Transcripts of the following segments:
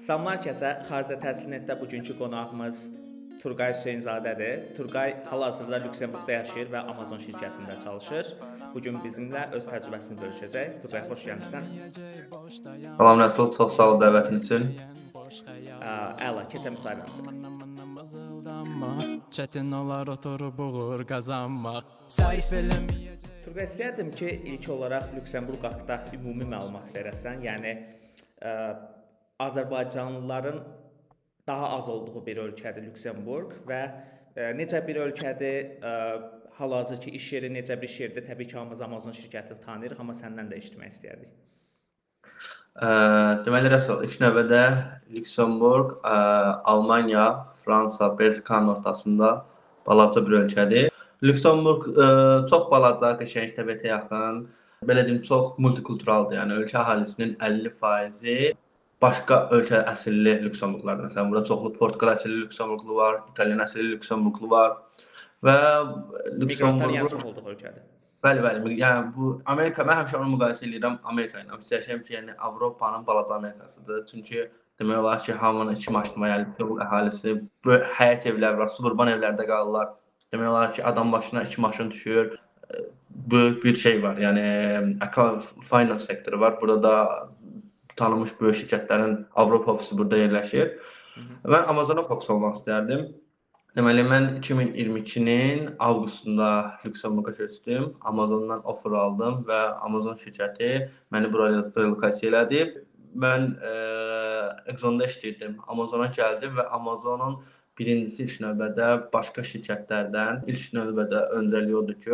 Salamlar kəsə, Xaricdə Təhsil Netdə bugünkü qonağımız Turqay Hüseynzadədir. Turqay hal-hazırda Lüksemburqda yaşayır və Amazon şirkətində çalışır. Bugün bizimlə öz təcrübəsini bölüşəcək. Turqay, xoş gəlmisən. Salam Rəsul, çox sağ ol dəvətin üçün. Əla, keçə müsahibəmizə. Çətin olar oturub uğur qazanmaq. Turqay, istərdim ki, ilk olaraq Lüksemburq haqqında ümumi məlumat verəsən. Yəni Azərbaycanlıların daha az olduğu bir ölkədir Lüksemburq və necə bir ölkədir, hal-hazırki iş yeri necə bir iş yeridir? Təbii ki, hamımız Amazon şirkətini tanıyırıq, amma səndən də eşitmək istəyərdik. Deməli Rəsul, ilk növbədə Lüksemburq, Almanya, Fransa, Belçikanın ortasında balaca bir ölkədir. Lüksemburq çox balaca, qəşəng təbiətə yaxın, belə deyim, çox multikulturaldır. Yəni ölkə əhalisinin 50% başqa ölkə əsilli Lüksemburqlulardır. Məsələn, burada çoxlu Portuqal əsilli Lüksemburqlu var, İtalyan əsilli Lüksemburqlu var və Miqrantlar yəni çox olduğu ölkədir. Bəli. Yəni bu Amerika, mən həmişə onu müqayisə edirəm Amerika ilə. Fikirləşirəm ki, yəni Avropanın balaca Amerikasıdır. Çünki demək olar ki, hamının 2 maşını var, yəni Lüksemburq əhalisi, böyük həyət evləri var, suburban evlərdə qalırlar. Demək olar ki, adam başına 2 maşın düşür. Böyük bir şey var. Yəni finance sektoru var. Burada da tanınmış böyük şirkətlərin Avropa ofisi burada yerləşir. Mən Amazona fokus olmaq istərdim. Deməli, mən 2022-nin avqustunda Lüksemburqa köçdüm. Amazondan offer aldım və Amazon şirkəti məni buraya relokasiya elədi. Mən Exxonda işləyirdim. Amazona gəldim və Amazonun birincisi ilk növbədə başqa şirkətlərdən ilk növbədə öncəliyi odur ki,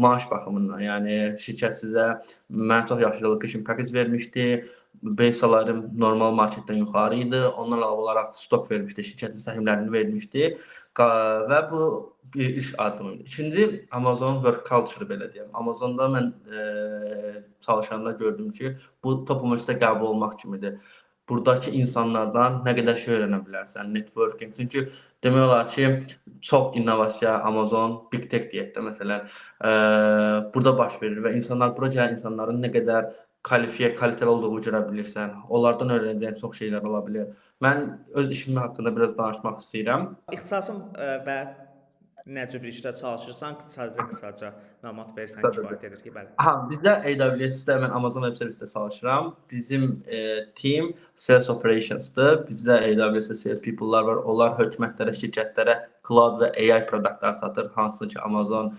maaş baxımından, yəni şirkət sizə mən çox yaxşı relocation package vermişdi, base salaryım normal marketdən yuxarı idi, ondan əlavə olaraq stok vermişdi, şirkətin səhmlərini vermişdi və bu bir iş addımıdır. İkinci, Amazon work culture belə deyəm. Amazonda mən çalışanda gördüm ki, bu top universitetə qəbul olmaq kimidir. Buradakı insanlardan nə qədər şey öyrənə bilərsən, networking. Çünki demək olar ki, çox innovasiya, Amazon, Big Tech deyək də məsələn, burada baş verir və insanlar, bura gələn insanların nə qədər kalitəli olduğunu görə bilirsən. Onlardan öyrənəcəyin çox şeylər ola bilər. Mən öz işim haqqında biraz danışmaq istəyirəm. İxtisasın və nə cür bir işdə çalışırsan, qısaca məlumat versən kifayət edir ki, bəli. Bizdə AWS-də mən Amazon Web Service-də çalışıram. Bizim team Sales Operations'dır. Bizdə AWS-də sales people-lar var. Onlar hökumətlərə, şirkətlərə cloud və AI produktlar satır, hansı ki Amazon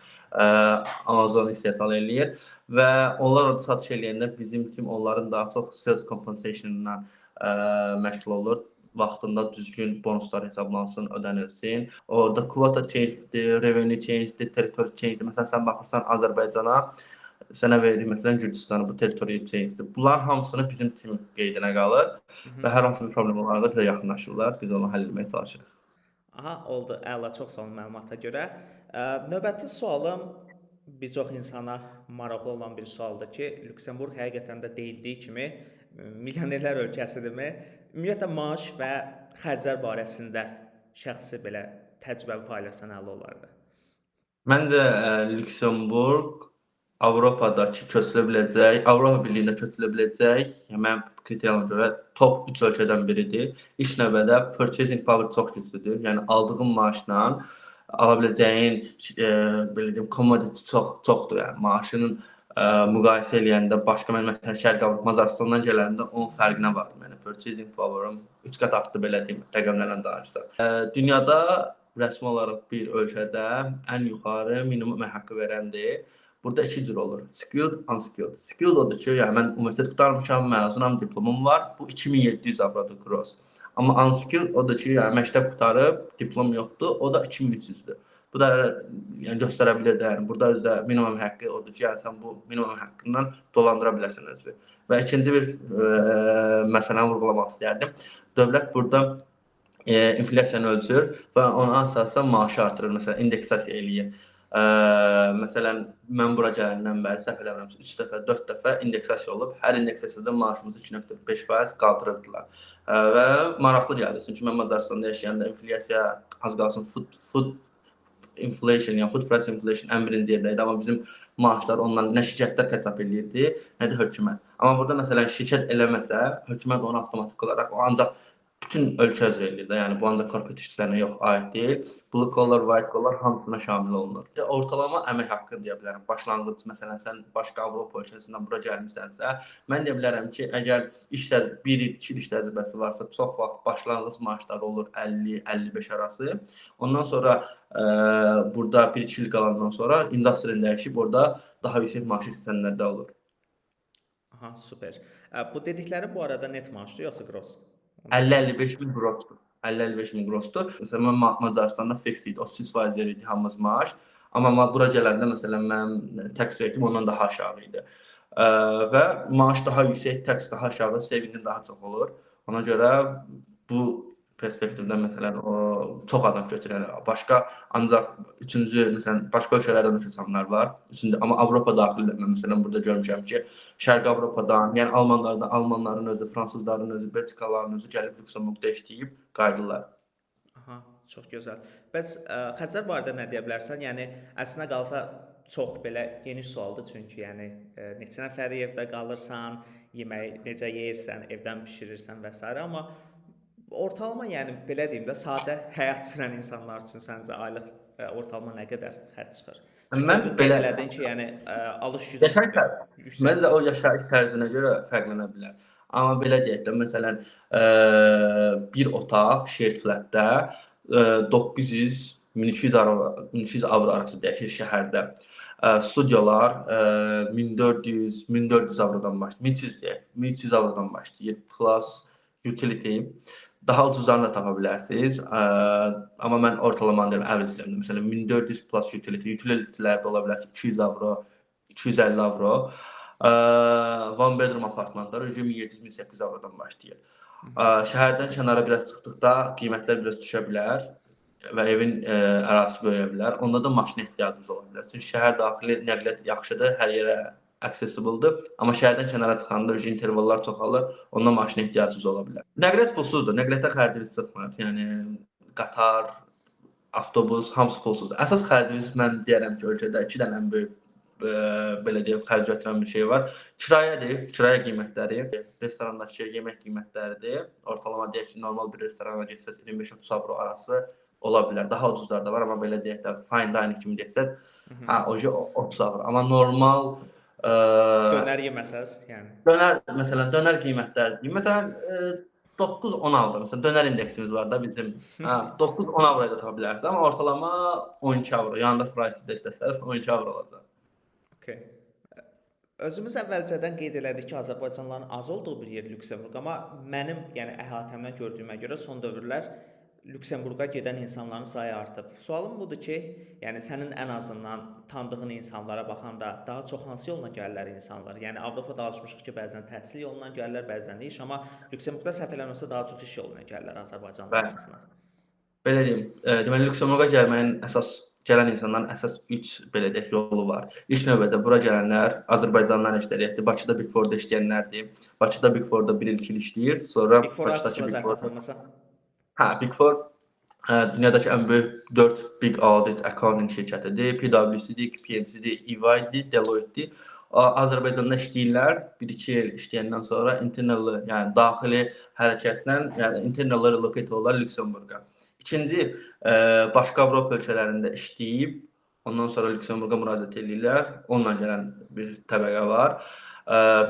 istehsal eləyir və onlar orada satış eləyəndə bizim team onların daha çox sales compensation-dan məşğul olur. Vaxtında düzgün bonuslar hesablansın, ödənilsin. Orada quota change-dir, revenue change-dir, territory change-dir. Məsələn, sən baxırsan Azərbaycana, sənə verir, məsələn, Gürcüstanı, bu territory change-dir. Bunların hamısını bizim team qeydinə qalır və hər hansı bir problem olaraq bizə yaxınlaşırlar, biz onu həll etməyə çalışırıq. Oldu. Əla, çox sağ olun məlumata görə. Növbəti sualım bir çox insana maraqlı olan bir sualdır ki, Lüksemburq həqiqətən də deyildiyi kimi milyonerlər ölkəsidirmi? Ümumiyyətlə maaş və xərclər barəsində şəxsi belə təcrübə paylaşsan əla olardı. Məncə Lüksemburq Avropadakı köçülə biləcək, Avropa Birliyində köçülə biləcək, mənim kriteriyama görə top 3 ölkədən biridir. İlk növbədə purchasing power çox güclüdür. Yəni aldığın maaşla ala biləcəyin belə deyim commodity çoxdur. Yəni maaşının müqayisə eləyəndə başqa mən məsələn Şərq Avropa, Macarıstandan gələndə onun fərqinə vardım. Yəni purchasing power-ım 3 qat artdı belə deyim, rəqəmlərlə danışsaq. Dünyada rəsmi olaraq bir ölkədə ən yuxarı minimum əmək haqqı verəndir. Burada 2 cür olur. Skilled, unskilled. Skilled odur ki, yəni mən universitet qurtarmışam, məzunam, diplomum var. Bu 2700 avrodur gross. Amma unskilled odur ki, yəni məktəb qurtarıb, diplom yoxdur, o da 2300-dür. Bu da yəni göstərə bilər də, yəni burada özdə minimum haqqı odur ki, yəni sən bu minimum haqqından dolandıra bilərsən özünü. Və ikinci bir məsələni vurğulamaq istərdim. Dövlət burada inflyasiyanı ölçür və ona əsasən maaşı artırır, məsələn indeksasiya eləyir. Məsələn, mən bura gələndən bəri səhv eləmirəmsə 3 dəfə, 4 dəfə indeksasiya olub. Hər indeksasiyada maaşımızı 2.5% qaldırırdılar. Və maraqlı gəldi. Çünki mən Macarıstanda yaşayanda inflyasiya az qalsın food inflation, yəni food price inflation ən birinci yerdəydi. Amma bizim maaşlar ondan nə şirkətlər təsəvvür eləyirdi, nə də hökumət. Amma burada məsələn şirkət eləməsə, hökumət onu avtomatik olaraq o ancaq bütün ölkə üzrə eləyir də, yəni bu ancaq korporat işçilərinə yox, aid deyil. Blue collar, white collar hamısına şamil olunur. Ortalama əmək haqqı deyə bilərəm. Başlanğıc məsələn sən başqa Avropa ölkəsindən bura gəlmisənsə, mən deyə bilərəm ki, əgər işdə 1 il, 2 il iş təcrübəsi varsa, çox vaxt başlanğıc maaşları olur 50-55 arası. Ondan sonra burada 1-2 il qalandan sonra industri dəyişib, orada daha yüksək maaş istəyənlər də olur. Aha, super. Bu dedikləri bu arada net maaşdır yoxsa gross? 50-55 min grossdur. 50-55 min grossdur. Məsələn, mən Macaristanda fix idi, 30% verirdi hamımız maaş. Amma bura gələndə məsələn mənim tax rate'im ondan daha aşağı idi. Və maaş daha yüksək, tax daha aşağı, savingin daha çox olur. Ona görə bu perspektivdən məsələn o çox adam götürür. Başqa ancaq üçüncü məsələn başqa ölkələrdən də insanlar var. Üçüncü amma Avropa daxilində mən məsələn burada görmüşəm ki, Şərqi Avropadan, yəni Almanların özü, fransızların özü, Belçikalıların özü gəlib Lüksemburqda işləyib qayıdırlar. Aha, çox gözəl. Bəs xərclər barədə nə deyə bilərsən? Yəni əslində qalsa çox belə geniş sualdır çünki yəni neçə nəfər evdə qalırsan, yemək necə yeyirsən, evdən bişirirsən və s. amma ortalama yəni belə deyim də sadə həyat sürən insanlar üçün səncə aylıq ortalama nə qədər xərc çıxır? Çünki Mən özün belə qeyd elədin ki, yəni alış gücü yüksək. Məncə o yaşayış tərzinə görə fərqlənə bilər. Amma belə deyək də, məsələn, bir otaq shared flatdə 900-1200 avro arası dəyişir şəhərdə. Studiyalar 1400 avrodan başlayır. 1300 deyək, 1300 avrodan başlayır. Plus utility. Daha ucuzlarını da tapa bilərsiniz. Amma mən ortalamanı deyirəm, əvəzləyirəm. Məsələn, 1400 plus utility. Utilitylər də ola bilər ki, 200 avro, 250 avro. One bedroom apartmanlar 1700-1800 avrodan başlayır. Şəhərdən kənara biraz çıxdıqda qiymətlər biraz düşə bilər və evin ərazisi böyüyə bilər. Onda da maşına ehtiyacınız ola bilər. Çünki şəhər daxili nəqliyyat yaxşıdır, hər yerə accessible-dır. Amma şəhərdən kənara çıxanda intervallar çoxalır, onda maşına ehtiyacınız ola bilər. Nəqliyyat pulsuzdur, nəqliyyata xərciniz çıxmır. Yəni qatar, avtobus hamısı pulsuzdur. Əsas xərciniz mən deyərəm ki, ölkədə 2 dənə ən böyük belə deyim, xərc götürən bir şey var. Kirayədir, kirayə qiymətləri, restorandakı yemək qiymətləridir. Ortalama deyək ki, normal bir restorana getsəz 25-30 avro arası ola bilər. Daha ucuzlar da var, amma belə deyək də fine dining kimi getsəz, oje 30 avro. Amma normal dönər yeməsəz, yəni. Məsələn, dönər qiymətləri. Məsələn, 9-10 avro. Məsələn, dönər indeksimiz var da bizim. 9-10 avroya da tapa bilərsiniz, amma ortalama 12 avro. Yanında fries də istəsəz 12 avro olacaq. Okay. Özümüz əvvəlcədən qeyd elədik ki, Azərbaycanlıların az olduğu bir yer Lüksemburq, amma mənim, yəni əhatəmdən gördüyümə görə son dövrlər Lüksemburqa gedən insanların sayı artıb. Sualım budur ki, yəni sənin ən azından tanıdığın insanlara baxanda daha çox hansı yolla gəlirlər insanlar? Yəni Avropada alışmışıq ki, bəzən təhsil yolundan gəlirlər, bəzən də iş, amma Lüksemburqda səhv eləmirəmsə daha çox iş yolundan gəlirlər Azərbaycanlılar arasına. Belə deyim, deməli Lüksemburqa gələn insanların əsas 3 belə deyək yolu var. İlk növbədə bura gələnlər Azərbaycandan işləyir. Bakıda Big Four-da işləyənlərdir. Bakıda Big Four-da 1 il işləyir, sonra Big Four açıqla zəhmət olmasa. Big Four dünyadakı ən böyük 4 big audit accounting şirkətidir. PwC-dir, KPMG-dir, EY-dir, Deloitte-dir. Azərbaycanda işləyirlər. 1-2 il işləyəndən sonra internal, yəni daxili hərəkətlə, yəni internal relocate olurlar Lüksemburqa. İkinci, başqa Avropa ölkələrində işləyib, ondan sonra Lüksemburqa müraciət edirlər. Onunla gələn bir təbəqə var.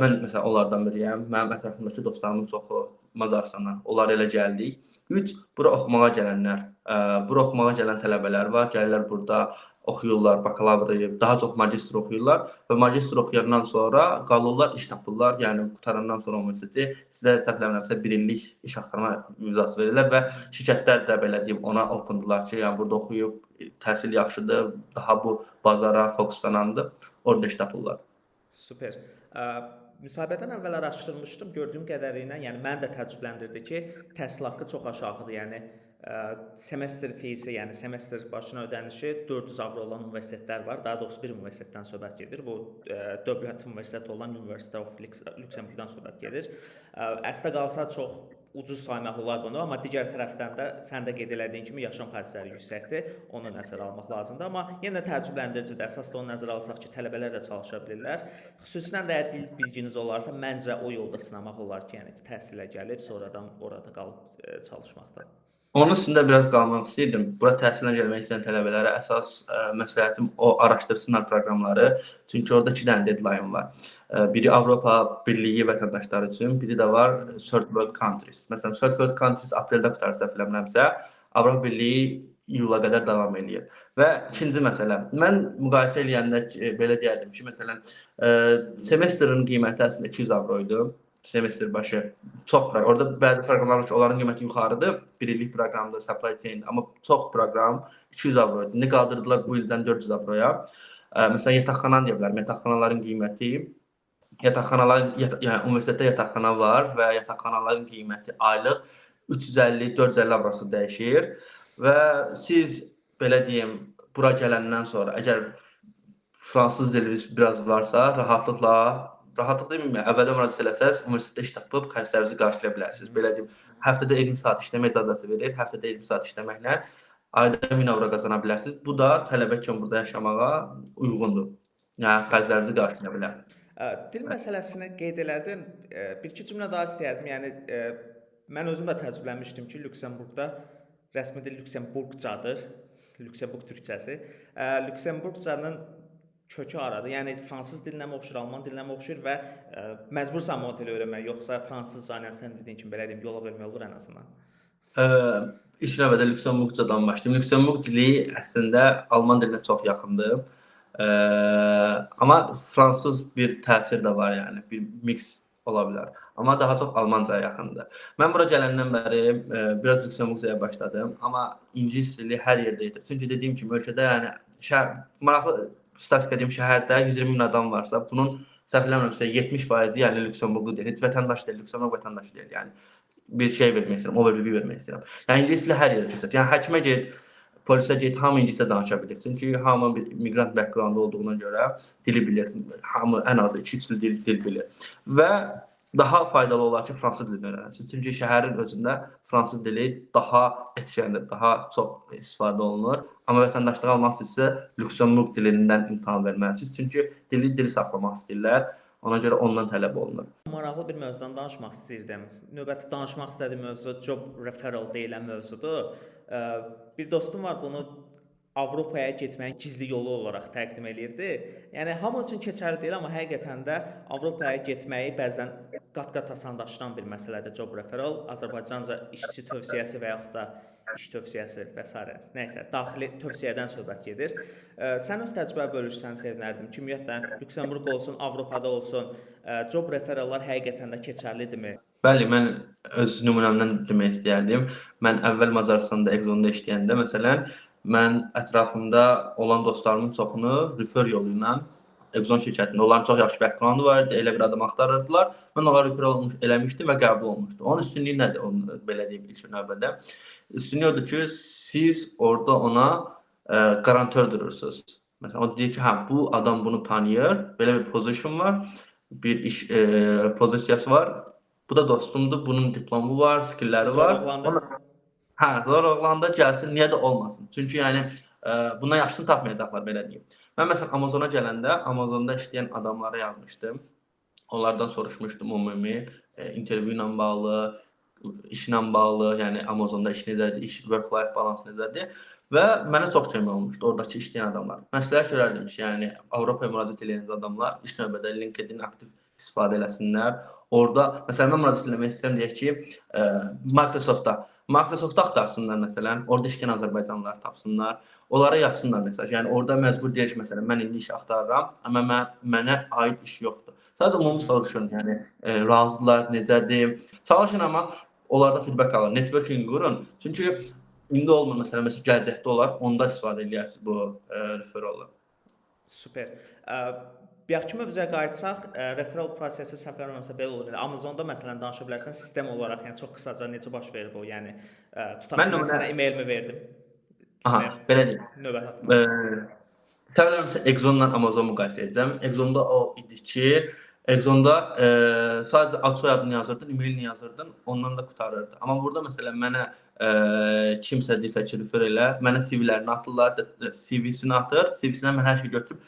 Mən məsələn onlardan biriyəm. Mənim ətrafımdakı dostlarımın çoxu Macaristandan. Onlar elə gəldik. 3, bura oxumağa gələnlər. Bura oxumağa gələn tələbələr var. Gəlirlər burada oxuyurlar, bakalavr, daha çox magistr oxuyurlar və magistr oxuyandan sonra qalırlar, iş tapırlar. Yəni qutarandan sonra universiteti sizə səhvləmirəmsə 1 illik iş axtarma vizası verirlər və şirkətlər də belə deyim ona opendular ki, yəni burada oxuyub təhsil yaxşıdır, daha bu bazara fokuslanandır, orada iş tapırlar. Super. Müsahibədən əvvəl araşdırmışdım, gördüyüm qədərilə, yəni məni də təəccübləndirdi ki, təhsil haqqı çox aşağıdır. Yəni semestr feesi, yəni semestr başına ödənişi 400 avro olan universitetlər var. Daha doğrusu bir universitetdən söhbət gedir. Bu dövlət universiteti olan University of Luxembourg-dan söhbət gedir. Əslə qalsa çox ucuz saymaq olar bunu, amma digər tərəfdən də sən də qeyd elədiyin kimi yaşam xərcləri yüksəkdir. Onu nəzərə almaq lazımdır. Amma yenə təəccübləndiricidir. Əsas da onu nəzərə alsaq ki, tələbələr də çalışa bilirlər. Xüsusilə də əgər dil bilginiz olarsa, məncə o yolda sınamaq olar ki, yəni təhsilə gəlib sonradan orada qalıb çalışmaqdan. Onun üstündə biraz qalmaq istəyirdim. Bura təhsilə gəlmək istəyən tələbələrə əsas məsləhətim o araşdırsınlar proqramları. Çünki orada 2 dənə deadline var. Biri Avropa Birliyi vətəndaşları üçün, biri də var Third World Countries. Məsələn, Third World Countries apreldə qurtarır səhv eləmirəmsə, Avropa Birliyi iyula qədər davam eləyir. Və ikinci məsələ, mən müqayisə eləyəndə belə deyərdim ki, məsələn, semestrin qiyməti əslində 200 avro idi. Semestr başı çox proqram. Orada bəzi proqramlar var ki, onların qiyməti yuxarıdır. 1 illik proqramdır, supply chain, amma çox proqram 200 avro idi. İndi qaldırdılar bu ildən 400 avroya. Məsələn, yataqxana deyə bilərəm. Yataqxanaların qiyməti, yəni universitetdə yataqxana var və yataqxanaların qiyməti aylıq 350-450 avrosu dəyişir və siz belə deyim, bura gələndən sonra əgər fransız diliniz biraz varsa, rahatlıq deməyim, əvvəldən müraciət eləsəz, universitetdə iş tapıb xərclərinizi qarşılaya bilərsiniz. Belə deyim, həftədə 20 saat işləmə icazəsi verir, həftədə 20 saat işləməklə ayda 1000 avro qazana bilərsiniz. Bu da tələbə kimi burada yaşamağa uyğundur. Yəni xərclərinizi qarşılaya bilər. Dil məsələsini qeyd elədin. Bir-iki cümlə daha istəyərdim. Yəni mən özüm də təəccüblənmişdim ki, Lüksemburqda rəsmi dil Lüksemburqcadır. Lüksemburq türkçəsi. Lüksemburqcanın kökü haradır? Yəni fransız dilinə mi oxşur, alman dilinə mi oxşur və məcbursan o dili öyrənmək, yoxsa fransızca, yəni sən dediyin kimi belə deyim, yola vermək olur ən azından? İlk növbədə Lüksemburqcadan başlayım. Lüksemburq dili əslində alman dilinə çox yaxındır. Amma fransız bir təsir də var, yəni bir mix ola bilər. Amma daha çox almancaya yaxındır. Mən bura gələndən bəri biraz Lüksemburqcaya başladım, amma ingilis dili hər yerdə edir. Çünki dediyim kimi ölkədə yəni maraqlı statistika deyim, şəhərdə 120 min adam varsa, bunun səhv eləmirəmsə 70% yəni Lüksemburqlu deyil. Heç vətəndaş deyil, Lüksemburq vətəndaşı deyil. Yəni bir şey vermək istəyirəm, overview vermək istəyirəm. Yəni ingilis dili hər yerdə keçir. Yəni həkimə get, polisə get, hamı ingiliscə danışa bilir. Çünki hamı bir miqrant background olduğuna görə dili bilir. Hamı ən azı 2-3 dil bilir. Və daha faydalı olar ki, fransız dilini öyrənəsiniz. Çünki şəhərin özündə fransız dili daha etkəndir, daha çox istifadə olunur. Amma vətəndaşlığı almaq istəyirsə, Lüksemburq dilindən imtahan verməlisiniz. Çünki dili saxlamaq istəyirlər. Ona görə ondan tələb olunur. Maraqlı bir mövzudan danışmaq istəyirdim. Növbəti danışmaq istədiyim mövzu job referral deyilən mövzudur. Bir dostum var, bunu Avropaya getməyin gizli yolu olaraq təqdim eləyirdi. Yəni hamı üçün keçərli deyil, amma həqiqətən də Avropaya getməyi bəzən qat-qat asanlaşdıran bir məsələdir job referral. Azərbaycanca işçi tövsiyəsi və yaxud da iş tövsiyəsi və s. Nəysə, daxili tövsiyədən söhbət gedir. Sən öz təcrübə bölüşsən sevinərdim ki, ümumiyyətlə Lüksemburq olsun, Avropada olsun, job referrallar həqiqətən də keçərlidirmi? Bəli, mən öz nümunəmdən demək istəyərdim. Mən əvvəl Macaristanda Exxonda işləyəndə məsələn, mən ətrafımda olan dostlarımın çoxunu refer yolu ilə Exxon şirkətində, onların çox yaxşı background var idi, elə bir adam axtarırdılar. Mən onlara refer eləmişdim və qəbul olmuşdu. Onun üstünlüyü nədir? Onu belə deyim ilk növbədə. Üstünlüyü odur ki, siz orada ona qarantör durursunuz. Məsələn, o deyir ki, hə, bu adam bunu tanıyır, belə bir position var, bir iş pozisiyası var. Bu da dostumdur, bunun diplomu var, skillləri var. Hə, sonra oğlanda gəlsin, niyə də olmasın? Çünki yəni bundan yaxşısını tapmayacaqlar, belə deyim. Mən məsələn Amazona gələndə, Amazonda işləyən adamlara yazmışdım. Onlardan soruşmuşdum ümumi intervyu ilə bağlı, işlə bağlı, yəni Amazonda iş necədir, iş work-life balance necədir və mənə çox kömək olmuşdu oradakı işləyən adamlar. Məsləhət görərdim ki, yəni Avropaya müraciət edən adamlar ilk növbədə LinkedIn aktiv istifadə eləsinlər. Orada məsələn mən müraciət etmək istəyirəm deyək ki, Microsoftda axtarsınlar məsələn, orada işləyən azərbaycanlılar tapsınlar. Onlara yazsınlar mesaj. Yəni orada məcbur deyil ki, məsələn mən indi iş axtarıram, amma mənə aid iş yoxdur. Sadəcə ümumi soruşun, yəni razıdılar, necədir? Çalışın amma onlarda feedback alın, networking qurun. Çünki indi olmur məsələn gələcəkdə olar, onda istifadə edərsiniz bu referralı. Super. Bayaqki mövzuya qayıtsaq, referral prosesi səhv eləmirəmsə belə olur. Amazonda məsələn danışa bilərsən, sistem olaraq, yəni çox qısaca necə baş verir bu? Yəni tutaq ki, mən sənə e-mailimi verdim. Aha, belə deyim. Növbət atmaq. Səhv eləmirəmsə Exxonla Amazon müqayisə edəcəm. Exxonda o idi ki, Exxonda sadəcə ad soyadını yazırdın, e-mailini yazırdın, ondan da qurtarırdı. Amma burada məsələn mənə kimsə deyirsə ki, refer elə, mənə CV-lərini atırlar, CV-sini atır, CV-sinə mən hər şey götürüb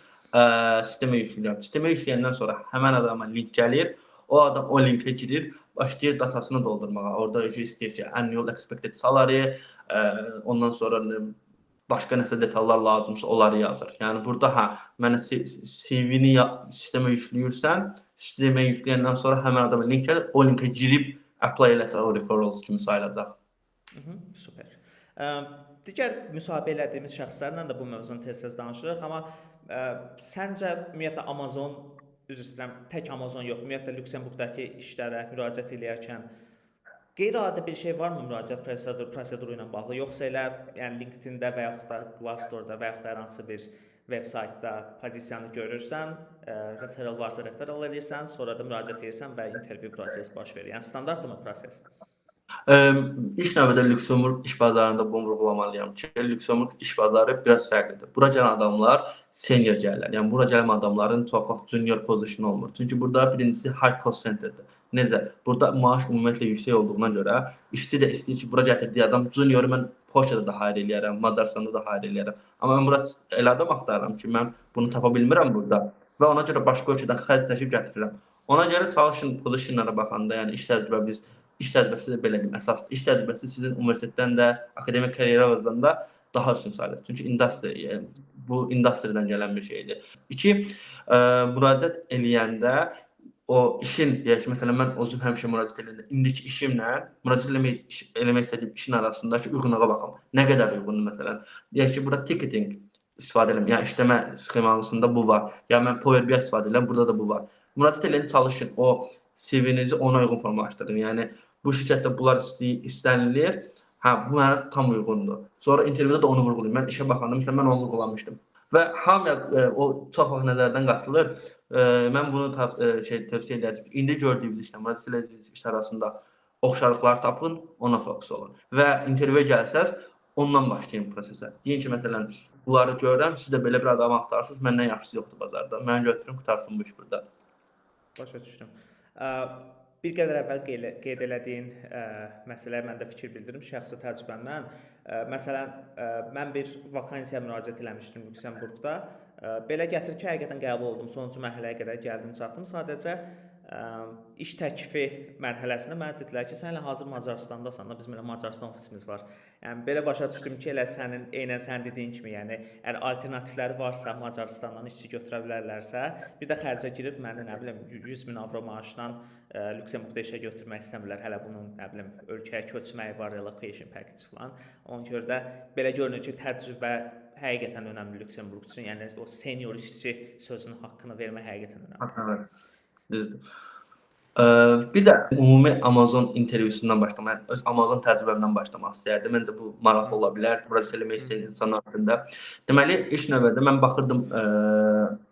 sistemə yükləyirəm. Sistemə yükləyəndən sonra həmin adama link gəlir, o adam o linkə girir, başlayır datasını doldurmağa. Orada istəyir ki, annual expected salary, ondan sonra başqa nəsə detallar lazımsa onları yazır. Yəni burada mənə CV-ni sistemə yükləyirsən, sistemə yükləyəndən sonra həmin adama link gəlir, o linkə girib apply eləsə o referral kimi sayılacaq. Super. Digər müsahibə elədiyimiz şəxslərlə də bu mövzunu tez-tez danışırıq, amma səncə ümumiyyətlə Amazon, üzr istəyirəm, tək Amazon yox, ümumiyyətlə Lüksemburqdakı işlərə müraciət edərkən qeyri-adi bir şey varmı müraciət proseduru ilə bağlı, yoxsa elə yəni LinkedIn-də və yaxud da Glassdoor-da və yaxud da hər hansı bir veb-saytda pozisiyanı görürsən, referral varsa referral edirsən, sonra da müraciət edirsən və intervyu prosesi baş verir. Yəni standartdırmı proses? İlk növbədə Lüksemburq iş bazarında bunu vurğulamalıyam ki, Lüksemburq iş bazarı biraz fərqlidir. Bura gələn adamlar senior gəlirlər. Yəni bura gələn adamların çox vaxt junior pozisiyon olmur. Çünki burada birincisi high cost centerdir. Necə? Burada maaş ümumiyyətlə yüksək olduğuna görə işçi də istəyir ki, bura gətirdiyi adam junioru mən Polşada da hire eləyərəm, Macaristanda da hire eləyərəm. Amma mən bura elə adam axtarıram ki, mən bunu tapa bilmirəm burada və ona görə başqa ölkədən xərc çəkib gətirirəm. Ona görə çalışın pozisyonlara baxanda, yəni iş təcrübəsi də belə deyim, əsas iş təcrübəsi sizin universitetdən də, akademik karyeranızdan da daha üstün sayılır. Çünki bu industriyadan gələn bir şeydir. 2, müraciət eləyəndə o işin, deyək ki, məsələn mən özüm həmişə müraciət eləyəndə indiki işimlə müraciət eləmək istədiyim işin arasındakı uyğunluğa baxım. Nə qədər uyğundur məsələn? Deyək ki, burada ticketing istifadə edirəm. Yəni işləmə sxemasında bu var. Ya mən Power BI istifadə edirəm, burada da bu var. Müraciət eləyəndə çalışın o CV-nizi ona uyğun formalaşdırın. Yəni bu şirkətdə bunlar istənilir. Bu mənə tam uyğundur. Sonra intervyuda da onu vurğulayım. Mən işə baxanda məsələn mən onu vurğulamışdım. Və hamıya o çox vaxt nəzərdən qaçılır. Mən bunu tövsiyə edərdim. İndi gördüyünüz işlə müraciət etdiyiniz iş arasında oxşarlıqlar tapın, ona fokus olun. Və intervyuya gəlsəz, ondan başlayın prosesə. Deyin ki, məsələn, bunları görürəm, siz də belə bir adam axtarırsınız, məndən yaxşısı yoxdur bazarda. Mən götürüm, qutarsın bu iş burada. Başa düşdüm. Bir qədər əvvəl qeyd elədiyin məsələyə mən də fikir bildirim şəxsi təcrübəmdən. Məsələn, mən bir vakansiyaya müraciət eləmişdim Lüksemburqda. Belə gətir ki, həqiqətən qəbul oldum. Sonuncu mərhələyə qədər gəldim, çatdım. Sadəcə iş təklifi mərhələsində mənə dedilər ki, sən elə hazır Macaristandasan da, bizim elə Macaristan ofisimiz var. Yəni belə başa düşdüm ki, elə eynən sən dediyin kimi, yəni əgər alternativləri varsa Macaristandan işçi götürə bilərlərsə, bir də xərcə girib məni nə bilim 100.000 avro maaşla Lüksemburqda işə götürmək istəmirlər. Hələ bunun nə bilim ölkəyə köçməyi var, relocation package falan. Ona görə də belə görünür ki, təcrübə həqiqətən önəmli Lüksemburq üçün. Yəni o senior işçi sözünün haqqını vermək həqiqətən önəmlidir. Düzdür. Bir də ümumi Amazon intervyusundan başlamaq, öz Amazon təcrübəmdən başlamaq istəyərdim. Məncə bu maraqlı ola bilər, müraciət eləmək istəyən insanlar haqqında. Deməli, ilk növbədə mən baxırdım,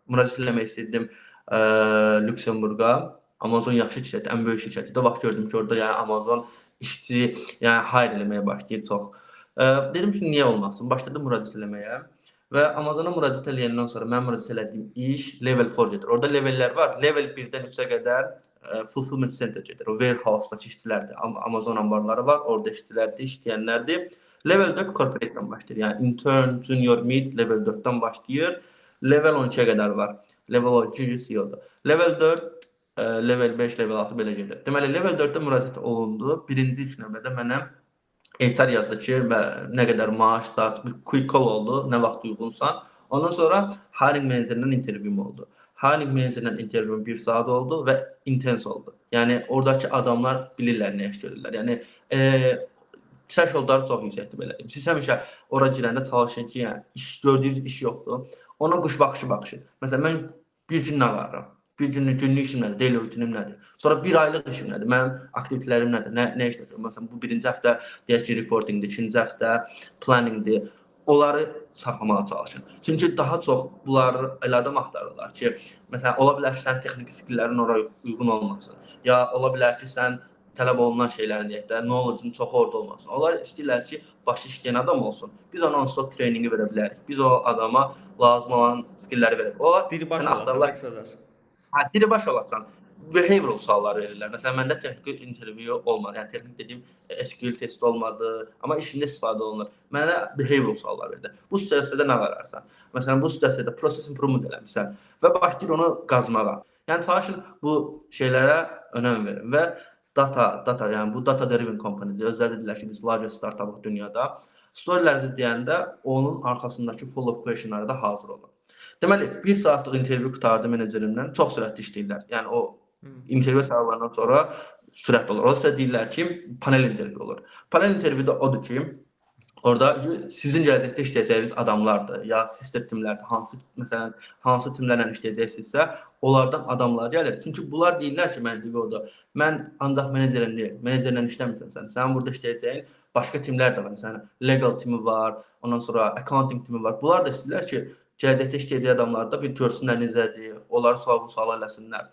müraciət eləmək istəyirdim Lüksemburqa. Amazon yaxşı şirkətdir, ən böyük şirkətdir. O vaxt gördüm ki, orada yəni Amazon işçi, yəni hire eləməyə başlayır çox. Dedim ki, niyə olmasın? Başladım müraciət eləməyə. Və Amazona müraciət eləyəndən sonra mən müraciət elədiyim iş level 4 gedir. Orada levellər var. Level 1-dən 3-ə qədər fulfillment center gedir. O warehouse-dakı işçilərdir. Amazon anbarları var, orada işçilərdir, işləyənlərdir. Level 4 corporate-dən başlayır. Yəni intern, junior, mid level 4-dən başlayır. Level 12-ə qədər var. Level 12 CEO-dur. Level 4, level 5, level 6 belə gedir. Deməli, level 4-də müraciət olundu. Birinci ilk növbədə mənə HR yazdı ki, nə qədər maaş, saat, bir quick call oldu, nə vaxt uyğunsan. Ondan sonra hiring managerlə intervyum oldu. Hiring managerlə intervyum 1 saat oldu və intense oldu. Yəni oradakı adamlar bilirlər nə iş görürlər. Yəni thresholdları çox yüksəkdir belə. Siz həmişə ora girəndə çalışın ki, yəni gördüyünüz iş yoxdur. Ona quş baxışı. Məsələn, mən bir gün nə varıram? Bir günlük işim nədir? Daily rutinim nədir? Sonra bir aylıq işim nədir? Mənim aktivitetlərim nədir? Nə işlədirəm? Məsələn, bu birinci həftə deyək ki, reportingdir, ikinci həftə planningdir. Onları saxlamağa çalışın. Çünki daha çox bunları elə adam axtarırlar ki, məsələn, ola bilər ki, sən texniki skilllərin oraya uyğun olmasın. Ya ola bilər ki, sən tələb olunan şeylərin deyək də, knowledge-in çox orada olmasın. Onlar istəyirlər ki, başı işləyən adam olsun. Biz ona onsuz treyningi verə bilərik. Biz o adama lazım olan skillləri verə bilərik. Diribaş olasan, qısacası. Diribaş olasan. behavioral suallar verirlər. Məsələn, məndə texniki intervyu olmadı. Yəni texnik dediyim SQL testi olmadı, amma işində istifadə olunur. Mənə behavioral suallar verdi. Bu stressdə nə qararsan? Məsələn, bu stressdə process improvement eləmisən və başlayır onu qazmağa. Yəni çalışın bu şeylərə önəm verin və data, yəni bu data driven company-dir. Özləri dedilər ki, biz largest startup dünyada. Storyləri deyəndə onun arxasındakı follow question'lara da hazır olun. Deməli, 1 saatlıq intervyu qutardı menecerimlə. Çox sürətli işləyirlər. Yəni o intervyu suallarından sonra sürətli olur. O sizə deyirlər ki, panel intervyu olur. Panel intervyuda odur ki, orada sizin gələcəkdə işləyəcəyiniz adamlardır, ya sister timlərdir, hansı timlərlə işləyəcəksinizsə, onlardan adamlar gəlir. Çünki bunlar deyirlər ki, mən orada, mən ancaq menecerim deyil, menecerlə işləmirsən. Sənin burada işləyəcəyin başqa timlər də var. Məsələn, legal timi var, ondan sonra accounting timi var. Bunlar da istəyirlər ki, gələcəkdə işləyəcək adamlarda bir görsünlər necədir, onları sual eləsinlər.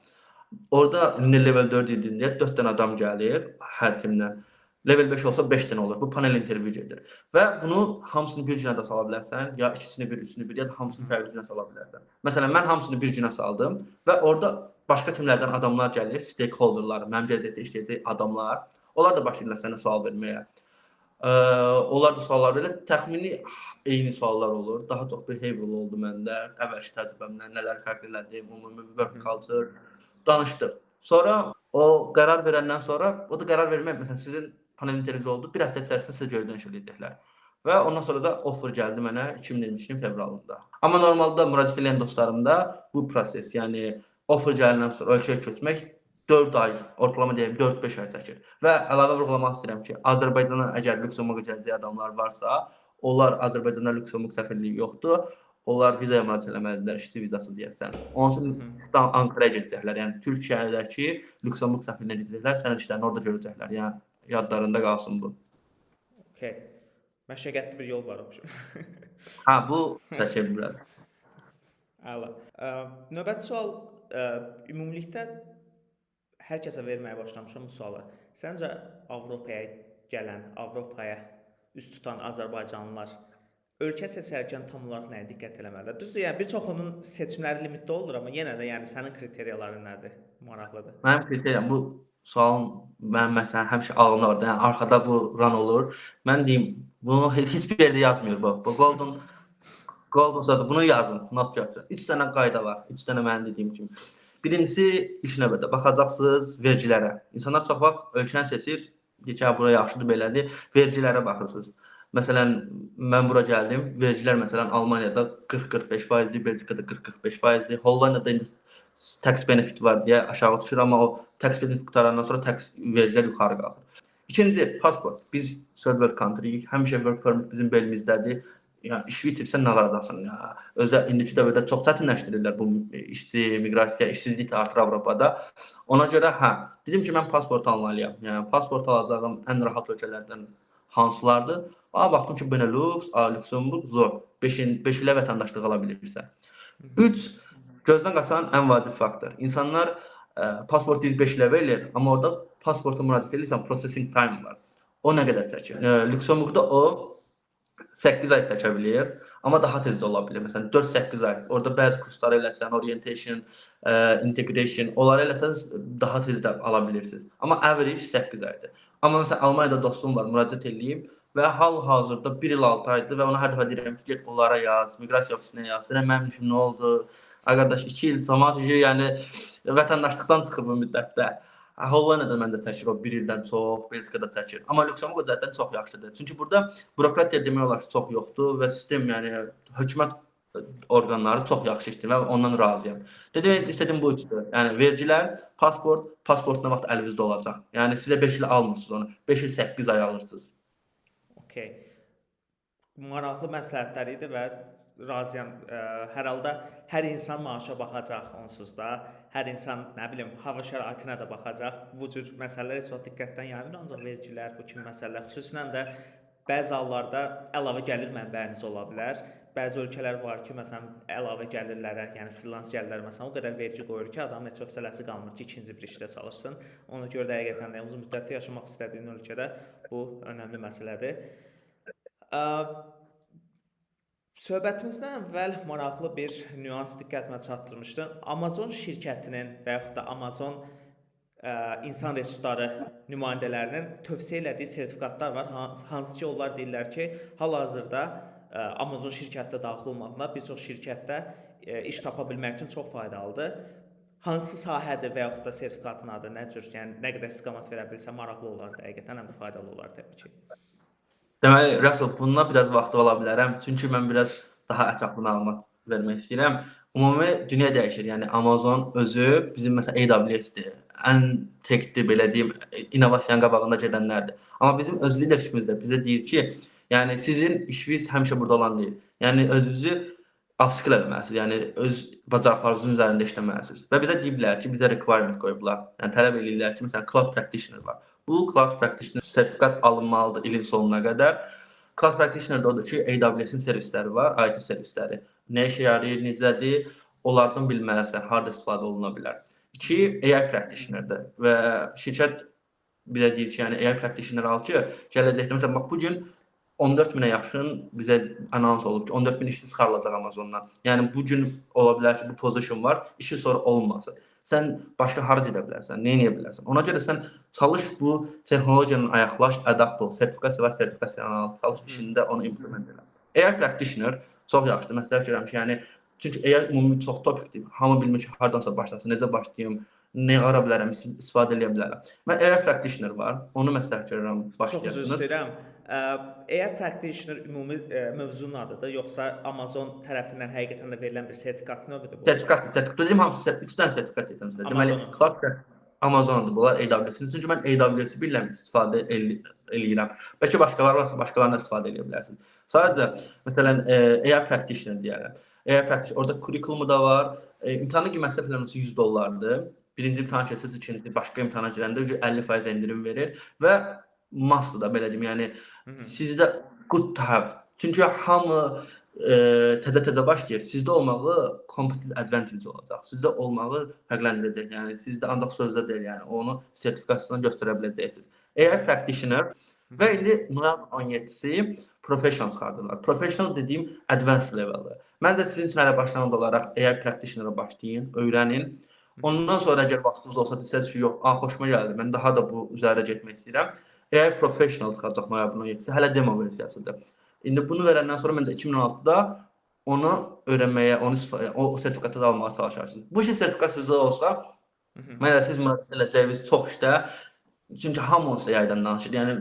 Orada level 4 idiyində 4 dənə adam gəlir hər timdən. Level 5 olsa 5 dənə olur. Bu panel intervyu gedir. Və bunu hamısını bir günə də sala bilərsən, ya ikisini bir, üçünü bir, ya da hamısını fərqli günə sala bilərsən. Məsələn, mən hamısını bir günə saldım və orada başqa timlərdən adamlar gəlir, stakeholderlar, mənim gələcəkdə işləyəcək adamlar. Onlar da başlayırlar sənə sual verməyə. Onlar da suallar verir. Təxmini eyni suallar olur. Daha çox behavioral oldu məndə. Əvvəlki təcrübəmdən nələr fərq elədim, ümumi work culture danışdıq. Sonra o qərar verəndən sonra, o da qərar vermək, məsələn, sizin panel intervyu oldu, bir həftə içərisində sizə geri dönüş eləyəcəklər. Və ondan sonra da offer gəldi mənə 2022-nin fevralında. Amma normalda müraciət edən dostlarımda bu proses, yəni offer gələndən sonra ölkəyə köçmək 4 ay, ortalama deyim 4-5 ay çəkir. Və əlavə vurğulamaq istəyirəm ki, Azərbaycana əgər Lüksemburqa gələcək adamlar varsa, onlar Azərbaycanda Lüksemburq səfirliyi yoxdur. Onlar vizaya müraciət etməlidirlər, işçi vizası deyəsən. Onun üçün Ankaraya gedəcəklər. Yəni Türkiyədəki Lüksemburq səfirliyinə gedəcəklər, sənin işlərini orada görəcəklər. Yəni yadlarında qalsın bu. Okay. Məşəqqətli bir yol var oxşum. Bu çəkir biraz. Əla. Növbəti sual ümumilikdə hər kəsə verməyə başlamışam bu sualı. Səncə Avropaya gələn, Avropaya üz tutan azərbaycanlılar ölkə seçərkən tam olaraq nəyə diqqət etməlidir? Düzdür, yəni bir çoxunun seçimləri limitli olur, amma yenə də yəni sənin kriteriyaların nədir? Maraqlıdır. Mənim kriteriyam bu sualın mənim məsələn həmişə ağlımda var. Yəni arxada bu run olur. Mən deyim, bunu heç bir yerdə yazmır bu. Bu golden zadı bunu yazın, not götürün. 3 dənə qayda var. 3 dənə mənim dediyim kimi. Birincisi iş növbədə baxacaqsınız vergilərə. İnsanlar çox vaxt ölkəni seçir, deyir ki, bura yaxşıdır, belədir. Vergilərə baxırsınız. Məsələn, mən bura gəldim, vergilər məsələn Almaniyada 40-45%, Belçikada 40-45%, Hollandiyada indi tax benefit var deyə aşağı düşür, amma o tax benefit qutarandan sonra tax vergilər yuxarı qalxır. İkinci, pasport. Biz third world country-yik, həmişə work permit bizim belimizdədir. Yəni iş bitirsən nə qalacaqsan ya. Özə indiki dövrdə çox çətinləşdirirlər bu işçi miqrasiya, işsizlik də artır Avropada. Ona görə dedim ki, mən pasport almalıyam. Yəni pasport alacağım ən rahat ölkələrdən hansılardır? Baxdım ki, Benelux, Lüksemburq zor. 5 ilə vətəndaşlıq ala bilirsən. 3 gözdən qaçan ən vacib faktor. İnsanlar pasport deyil 5 ilə verilir, amma orada pasporta müraciət edirsən, processing time var. O nə qədər çəkir? Lüksemburqda o 8 ay çəkə bilir, amma daha tez də ola bilir. Məsələn 4-8 ay. Orada bəzi kurslar eləsən, orientation, integration, onları eləsəniz daha tez də ala bilirsiniz. Amma average 8 aydır. Amma məsələn Almaniyada dostum var, müraciət eləyib və hal-hazırda 1 il 6 aydır və ona hər dəfə deyirəm ki, get onlara yaz, miqrasiya ofisinə yaz. Deyirəm, mənim işim nə oldu? Qardaş 2 il cəmaət işi, yəni vətəndaşlıqdan çıxır bu müddətdə. Hollandiyada məndə çəkir o 1 ildən çox, Belçikada çəkir. Amma Lüksemburq zaten çox yaxşıdır. Çünki burada bürokratiya demək olar ki, çox yoxdur və sistem, yəni hökumət orqanları çox yaxşı işləyir və ondan razıyam. Dedim, istədim bu üçdür. Yəni vergilər, pasport nə vaxt əlinizdə olacaq. Yəni sizə 5 il almırsınız onu. 5 il 8 ay alırsınız. Okay. Maraqlı məsləhətlər idi və razıyam. Hər halda hər insan maaşa baxacaq onsuz da. Hər insan, nə bilim, hava şəraitinə də baxacaq. Bu cür məsələlər heç vaxt diqqətdən yayılmır, ancaq vergilər, bu kimi məsələlər xüsusilə də bəzi hallarda əlavə gəlir mənbəyiniz ola bilər. Bəzi ölkələr var ki, məsələn, əlavə gəlirlərə, yəni freelance gəlirlər məsələn, o qədər vergi qoyur ki, adamın heç hövsələsi qalmır ki, ikinci bir işdə çalışsın. Ona görə də həqiqətən də uzun müddətli yaşamaq istədiyin ölkədə bu önəmli məsələdir. Söhbətimizdən əvvəl maraqlı bir nüans diqqətimə çatdırmışdı. Amazon şirkətinin və yaxud da Amazon insan resursları nümayəndələrinin tövsiyə elədiyi sertifikatlar var. Hansı ki, onlar deyirlər ki, hal-hazırda Amazon şirkətdə daxil olmaqla bir çox şirkətdə iş tapa bilmək üçün çox faydalıdır. Hansı sahədir və yaxud da sertifikatın adı nə cür, yəni nə qədər istiqamət verə bilsə maraqlı olar həqiqətən, həm də faydalı olar təbii ki. Deməli, Russell, bununla biraz vaxt ola bilərəm. Çünki mən biraz daha ətraflı məlumat vermək istəyirəm. Ümumi dünya dəyişir. Yəni Amazon özü bizim məsələn AWS-dir. Ən tekdir, belə deyim, innovasiyanın qabağında gedənlərdir. Amma bizim öz lidershipimiz də bizə deyir ki, yəni sizin işiniz həmişə burada olan deyil. Yəni özünüzü upskill etməlisiniz. Yəni öz bacarıqlarınızın üzərində işləməlisiniz. Və bizə deyiblər ki, bizə requirement qoyublar. Yəni tələb edirlər ki, məsələn cloud practitioner var. Bu cloud practitioner sertifikat alınmalıdır ilin sonuna qədər. Cloud practitioner da odur ki, AWS-in servisləri var, IT servisləri. Nə işə yarayır, necədir, onlardan bilməlisən, harda istifadə oluna bilər. 2, AI practitionerdir və şirkət bizə deyir ki, yəni AI practitioner al ki, gələcəkdə məsələn bax bu gün 14.000-ə yaxın bizə anons olub ki, 14.000 işçi çıxarılacaq Amazondan. Yəni bu gün ola bilər ki, bu position var, 2 il sonra olmasın. Sən başqa hara gedə bilərsən, nə edə bilərsən. Ona görə sən çalış bu texnologiyanın ayaqlaş, adapt ol, sertifikasiya var, sertifikasiyanı al, çalış işində onu implement elə. AI practitioner çox yaxşıdır. Məsələn görürəm ki, yəni çünki AI ümumi çox topikdir. Hamı bilmir ki, hardansa başlasın, necə başlayım, nə qara bilərəm, istifadə edə bilərəm. Mən AI practitioner var. Onu məsləhət görürəm başlayasınız. Çox üzr istəyirəm. AI practitioner ümumi mövzunun adıdır, yoxsa Amazon tərəfindən həqiqətən də verilən bir sertifikat növüdür bu? Sertifikat deyim, hamısı 3 dənə sertifikat edirəm sizə. Deməli, Cloud Amazondur bunlar, AWS-in. Çünki mən AWS-i bilirəm, istifadə eləyirəm. Bəlkə başqaları varsa, başqalarından istifadə edə bilərsiniz. Sadəcə, məsələn, AI practitioner deyərəm. AI practitioner, orada curriculumu da var. İmtahanı qiyməti falan $100-dır. Birinci imtahan keçsəz, ikinci başqa imtahana girəndə 50% endirim verir və must da belə deyim, yəni sizdə good to have. Çünki hamı təzə başlayır. Sizdə olmağı competitive advantage olacaq. Sizdə olmağı fərqləndirəcək. Yəni sizdə ancaq sözdə deyil, yəni onu sertifikasiyasından göstərə biləcəksiniz. AI practitioner və indi noyabr 17-si professional çıxardırlar. Professional dediyim advanced leveldir. Mən də sizin üçün hələ başlanğıc olaraq AI practitioner-a başlayın, öyrənin. Ondan sonra əgər vaxtınız olsa desəz ki, yox, xoşuma gəldi, mən daha da bu üzərində getmək istəyirəm. AI professional çıxacaq noyabrın 17-si, hələ demo versiyasıdır. İndi bunu verəndən sonra məncə 2016-da onu öyrənməyə, o sertifikatı da almağa çalışarsınız. Bu işin sertifikası sizdə olsa, mən də siz müraciət edəcəyiniz çox işdə, çünki hamı onsuz AI-dan danışır. Yəni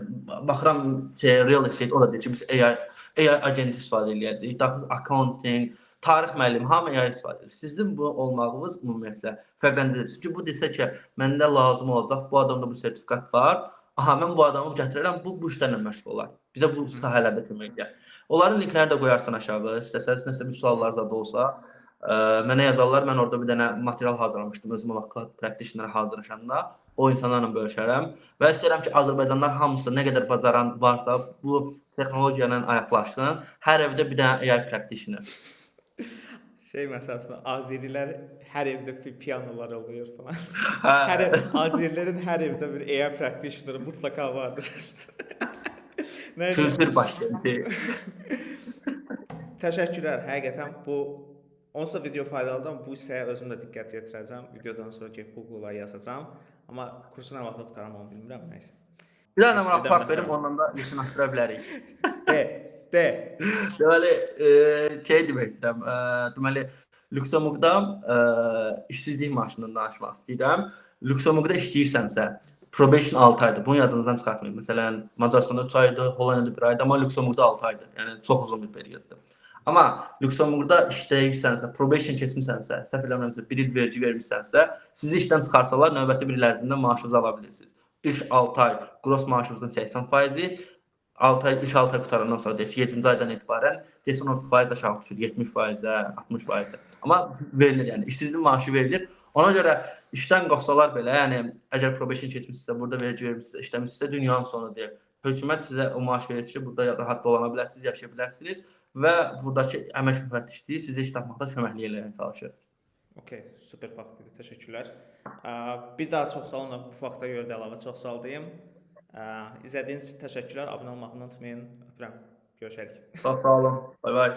baxıram real estate, o da deyir ki, biz AI agenti istifadə edəcəyik, daxil accounting, tarix müəllimi, hamı AI istifadə edir. Sizin bu olmağınız ümumiyyətlə fərqləndirir. Çünki bu desə ki, məndə lazım olacaq, bu adamda bu sertifikat var, aha, mən bu adamı gətirirəm, bu işlərlə məşğul olar. Bizə bu sahələrdə kömək edir. Onların linklərini də qoyarsan aşağı, istəsəniz, nəsə bir suallarınız da olsa, mənə yazarlar, mən orada bir dənə material hazırlamışdım, özüm Cloud Practitioner-a hazırlaşanda, o insanlarla bölüşərəm və istəyirəm ki, Azərbaycanlılar hamısı nə qədər bacaran varsa, bu texnologiyanın ayaqlaşsın, hər evdə bir dənə AI Practitioner. Məsələn, Azərilər hər evdə pianolar oluyor falan. Azərlərin hər evdə bir AI practitioner mutlaka vardır. Kültür başkenti. Təşəkkürlər. Həqiqətən bu onsuz da video faydalıdır, amma bu hissəyə özüm də diqqət yetirəcəm. Videodan sonra gəlib Google-a yazacağam. Amma kursu nə vaxt qurtaram onu bilmirəm, nəysə. Bir dənə maraq fakt verim, ondan da işin açdıra bilərik. Deməli, demək istəyirəm. Deməli, Lüksemburqda işsizlik maaşından danışmaq istəyirəm. Lüksemburqda işləyirsənsə, probation 6 aydır. Bunu yadınızdan çıxartmayın. Məsələn, Macaristanda 3 aydır, Hollandada 1 aydır, amma Lüksemburqda 6 aydır. Yəni çox uzun bir perioddur. Amma Lüksemburqda işləyirsənsə, probation keçmisənsə, səhv eləmirəmsə, 1 il vergi vermisənsə, sizi işdən çıxarsalar, növbəti bir il ərzində maaşınızı ala bilirsiniz. İş 6 ay, gross maaşınızın 80%, 6 ay, 3-6 ay qutarandan sonra deyək, 7-ci aydan etibarən deyəsən o faiz aşağı düşür, 70%-ə, 60%-ə. Amma verilir, yəni işsizlik maaşı verilir. Ona görə işdən qovsalar belə, yəni əgər probation keçmişsə, burada vergi vermişsə, işləmişsə dünyanın sonu deyil. Hökumət sizə o maaş verir ki, burada rahat dolana bilərsiniz, yaşaya bilərsiniz və buradakı əmək müfəttişliyi sizə iş tapmaqda köməklik eləməyə çalışır. Okay, super fakt idi. Təşəkkürlər. Bir daha çox sağ olun bu fakta görə də əlavə çox sağ olayım. İzlədiyiniz üçün təşəkkürlər. Abunə olmağı unutmayın. Öpürəm. Görüşərik. Sağ olun. Bay bay.